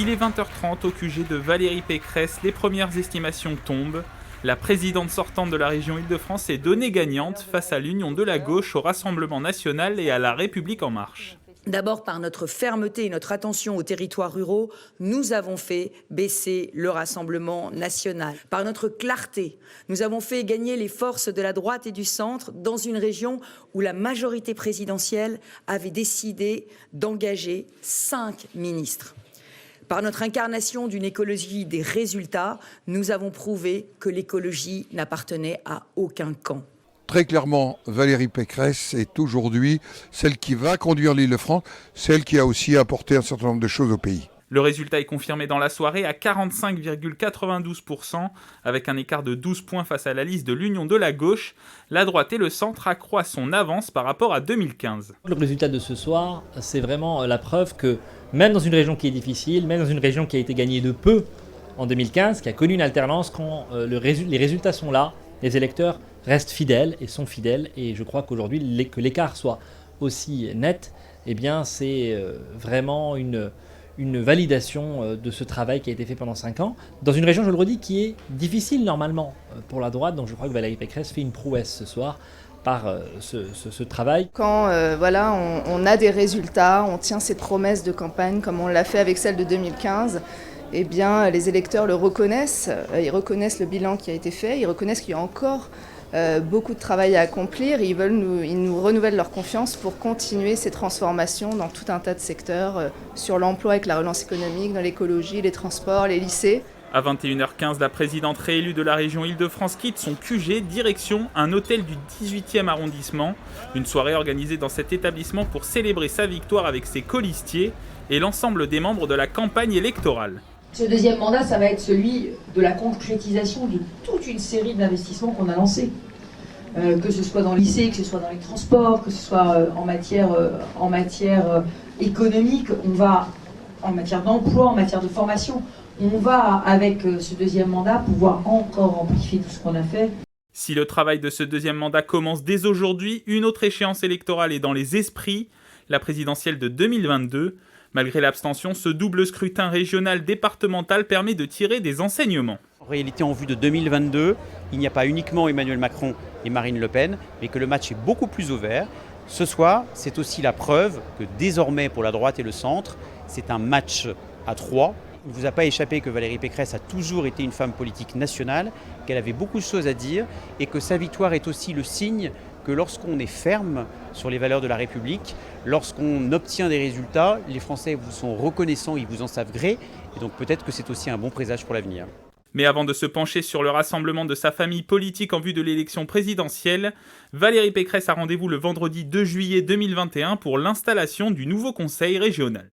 Il est 20h30 au QG de Valérie Pécresse, les premières estimations tombent. La présidente sortante de la région Île-de-France est donnée gagnante face à l'union de la gauche, au Rassemblement national et à la République en marche. D'abord, par notre fermeté et notre attention aux territoires ruraux, nous avons fait baisser le Rassemblement national. Par notre clarté, nous avons fait gagner les forces de la droite et du centre dans une région où la majorité présidentielle avait décidé d'engager 5 ministres. Par notre incarnation d'une écologie des résultats, nous avons prouvé que l'écologie n'appartenait à aucun camp. Très clairement, Valérie Pécresse est aujourd'hui celle qui va conduire l'Île-de-France, celle qui a aussi apporté un certain nombre de choses au pays. Le résultat est confirmé dans la soirée à 45,92%, avec un écart de 12 points face à la liste de l'Union de la gauche. La droite et le centre accroissent son avance par rapport à 2015. Le résultat de ce soir, c'est vraiment la preuve que même dans une région qui est difficile, même dans une région qui a été gagnée de peu en 2015, qui a connu une alternance, quand les résultats sont là, les électeurs restent fidèles et sont fidèles. Et je crois qu'aujourd'hui, que l'écart soit aussi net, eh bien, c'est vraiment une validation de ce travail qui a été fait pendant 5 ans, dans une région, je le redis, qui est difficile normalement pour la droite. Donc je crois que Valérie Pécresse fait une prouesse ce soir par ce travail. Quand on a des résultats, on tient ses promesses de campagne comme on l'a fait avec celle de 2015, eh bien les électeurs le reconnaissent, ils reconnaissent le bilan qui a été fait, ils reconnaissent qu'il y a encore beaucoup de travail à accomplir, ils nous renouvellent leur confiance pour continuer ces transformations dans tout un tas de secteurs, sur l'emploi avec la relance économique, dans l'écologie, les transports, les lycées. À 21h15, la présidente réélue de la région Île-de-France quitte son QG, direction un hôtel du 18e arrondissement. Une soirée organisée dans cet établissement pour célébrer sa victoire avec ses colistiers et l'ensemble des membres de la campagne électorale. Ce deuxième mandat, ça va être celui de la concrétisation de toute une série d'investissements qu'on a lancés. Que ce soit dans le lycée, que ce soit dans les transports, que ce soit en matière économique, on va, en matière d'emploi, en matière de formation, on va, avec ce deuxième mandat, pouvoir encore amplifier tout ce qu'on a fait. Si le travail de ce deuxième mandat commence dès aujourd'hui, une autre échéance électorale est dans les esprits, la présidentielle de 2022. Malgré l'abstention, ce double scrutin régional départemental permet de tirer des enseignements. En réalité, en vue de 2022, il n'y a pas uniquement Emmanuel Macron et Marine Le Pen, mais que le match est beaucoup plus ouvert. Ce soir, c'est aussi la preuve que désormais, pour la droite et le centre, c'est un match à 3. Il ne vous a pas échappé que Valérie Pécresse a toujours été une femme politique nationale, qu'elle avait beaucoup de choses à dire et que sa victoire est aussi le signe que lorsqu'on est ferme sur les valeurs de la République, lorsqu'on obtient des résultats, les Français vous sont reconnaissants, ils vous en savent gré, et donc peut-être que c'est aussi un bon présage pour l'avenir. Mais avant de se pencher sur le rassemblement de sa famille politique en vue de l'élection présidentielle, Valérie Pécresse a rendez-vous le vendredi 2 juillet 2021 pour l'installation du nouveau conseil régional.